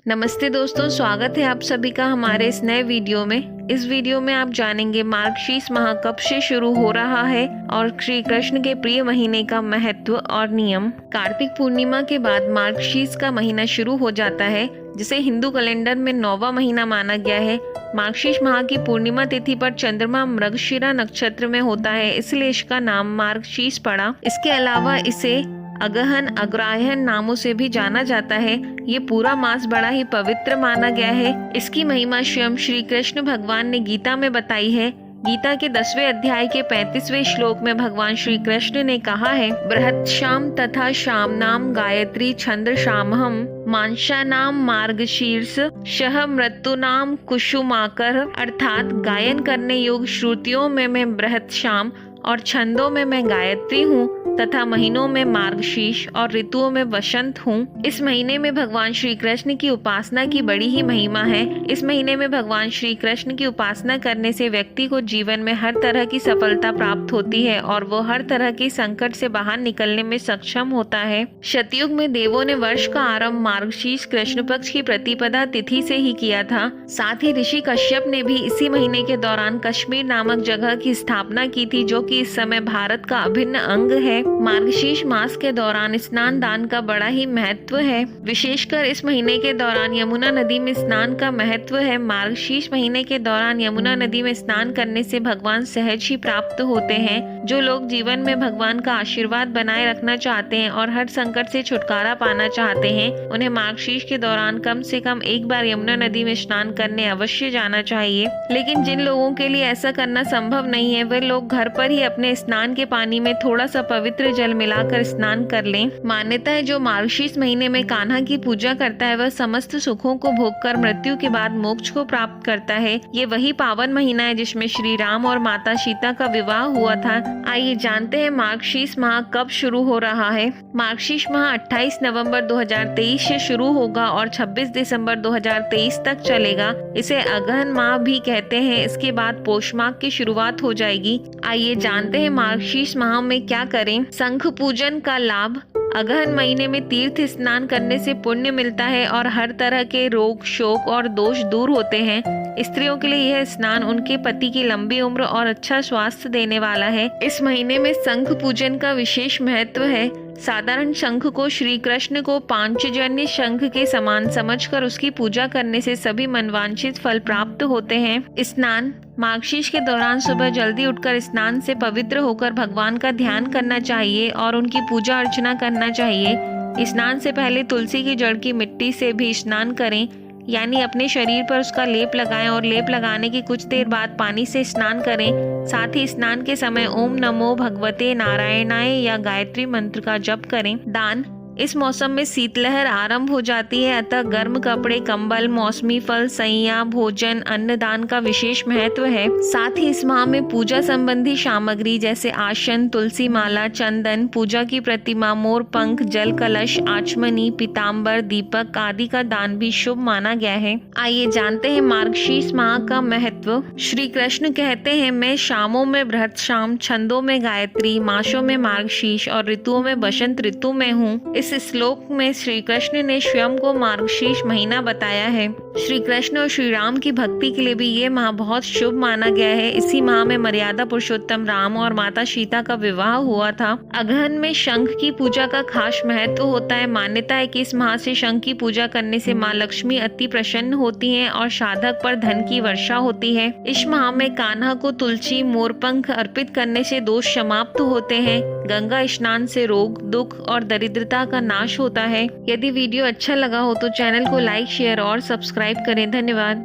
नमस्ते दोस्तों, स्वागत है आप सभी का हमारे इस नए वीडियो में। इस वीडियो में आप जानेंगे मार्गशीर्ष माह कब से शुरू हो रहा है और श्री कृष्ण के प्रिय महीने का महत्व और नियम। कार्तिक पूर्णिमा के बाद मार्गशीर्ष का महीना शुरू हो जाता है, जिसे हिंदू कैलेंडर में 9वां महीना माना गया है। मार्गशीर्ष माह की पूर्णिमा तिथि पर चंद्रमा मृगशिरा नक्षत्र में होता है, इसलिए इसका नाम मार्गशीर्ष पड़ा। इसके अलावा इसे अगहन, अग्रहायण नामों से भी जाना जाता है। ये पूरा मास बड़ा ही पवित्र माना गया है। इसकी महिमा स्वयं श्री कृष्ण भगवान ने गीता में बताई है। गीता के 10वें अध्याय के 35वें श्लोक में भगवान श्री कृष्ण ने कहा है, बृहत् शाम तथा शाम नाम गायत्री छंद शामहम मांशा नाम मार्गशीर्ष शह मृत्यु नाम कुसुमाकर। अर्थात गायन करने योग्य श्रुतियों में मैं बृहत् शाम और छंदों में मैं गायत्री हूँ तथा महीनों में मार्गशीर्ष और ऋतुओं में वसंत हूँ। इस महीने में भगवान श्री कृष्ण की उपासना की बड़ी ही महिमा है। इस महीने में भगवान श्री कृष्ण की उपासना करने से व्यक्ति को जीवन में हर तरह की सफलता प्राप्त होती है और वो हर तरह के संकट से बाहर निकलने में सक्षम होता है। सतयुग में देवों ने वर्ष का आरंभ मार्गशीर्ष कृष्ण पक्ष की प्रतिपदा तिथि से ही किया था। साथ ही ऋषि कश्यप ने भी इसी महीने के दौरान कश्मीर नामक जगह की स्थापना की थी, जो कि इस समय भारत का अभिन्न अंग है। मार्गशीर्ष मास के दौरान स्नान दान का बड़ा ही महत्व है। विशेषकर इस महीने के दौरान यमुना नदी में स्नान का महत्व है। मार्गशीर्ष महीने के दौरान यमुना नदी में स्नान करने से भगवान सहज ही प्राप्त होते हैं। जो लोग जीवन में भगवान का आशीर्वाद बनाए रखना चाहते हैं और हर संकट से छुटकारा पाना चाहते हैं, उन्हें मार्गशीर्ष के दौरान कम से कम एक बार यमुना नदी में स्नान करने अवश्य जाना चाहिए। लेकिन जिन लोगों के लिए ऐसा करना संभव नहीं है, वे लोग घर पर ही अपने स्नान के पानी में थोड़ा सा पवित्र जल मिलाकर स्नान कर लें। मान्यता है, जो मार्गशीर्ष महीने में कान्हा की पूजा करता है वह समस्त सुखों को भोगकर मृत्यु के बाद मोक्ष को प्राप्त करता है। ये वही पावन महीना है जिसमें श्री राम और माता सीता का विवाह हुआ था। आइए जानते हैं मार्गशीर्ष माह कब शुरू हो रहा है। मार्गशीर्ष माह 28 नवंबर 2023 से शुरू होगा और 26 दिसंबर 2023 तक चलेगा। इसे अगहन माह भी कहते हैं। इसके बाद पौष माह की शुरुआत हो जाएगी। आइए जानते हैं मार्गशीर्ष माह में क्या करें। शंख पूजन का लाभ। अगहन महीने में तीर्थ स्नान करने से पुण्य मिलता है और हर तरह के रोग, शोक और दोष दूर होते हैं। स्त्रियों के लिए यह स्नान उनके पति की लंबी उम्र और अच्छा स्वास्थ्य देने वाला है। इस महीने में शंख पूजन का विशेष महत्व है। साधारण शंख को श्री कृष्ण को पांचजन्य शंख के समान समझकर उसकी पूजा करने से सभी मनवांछित फल प्राप्त होते हैं। स्नान। मार्गशीर्ष के दौरान सुबह जल्दी उठकर स्नान से पवित्र होकर भगवान का ध्यान करना चाहिए और उनकी पूजा अर्चना करना चाहिए। स्नान से पहले तुलसी की जड़ की मिट्टी से भी स्नान करें, यानी अपने शरीर पर उसका लेप लगाएं और लेप लगाने की कुछ देर बाद पानी से स्नान करें। साथ ही स्नान के समय ओम नमो भगवते नारायणाय या गायत्री मंत्र का जप करें। दान। इस मौसम में शीतलहर आरंभ हो जाती है, अतः गर्म कपड़े, कंबल, मौसमी फल, सैया, भोजन, अन्न दान का विशेष महत्व है। साथ ही इस माह में पूजा संबंधी सामग्री जैसे आसन, तुलसी माला, चंदन, पूजा की प्रतिमा, मोर पंख, जल कलश, आचमनी, पीताम्बर, दीपक आदि का दान भी शुभ माना गया है। आइए जानते हैं मार्गशीर्ष माह का महत्व। श्री कृष्ण कहते हैं, मैं शामों में बृहत् शाम, छंदों में गायत्री, मासों में मार्गशीर्ष और ऋतुओं में बसंत ऋतु में हूँ। इस श्लोक में श्री कृष्ण ने स्वयं को मार्गशीर्ष महीना बताया है। श्री कृष्ण और श्री राम की भक्ति के लिए भी ये माह बहुत शुभ माना गया है। इसी माह में मर्यादा पुरुषोत्तम राम और माता सीता का विवाह हुआ था। अगहन में शंख की पूजा का खास महत्व होता है। मान्यता है कि इस माह से शंख की पूजा करने से माँ लक्ष्मी अति प्रसन्न होती हैं और साधक पर धन की वर्षा होती है। इस माह में कान्हा को तुलसी, मोरपंख अर्पित करने से दोष समाप्त होते हैं। गंगा स्नान से रोग, दुख और दरिद्रता का नाश होता है। यदि वीडियो अच्छा लगा हो तो चैनल को लाइक, शेयर और सब्सक्राइब करें। धन्यवाद।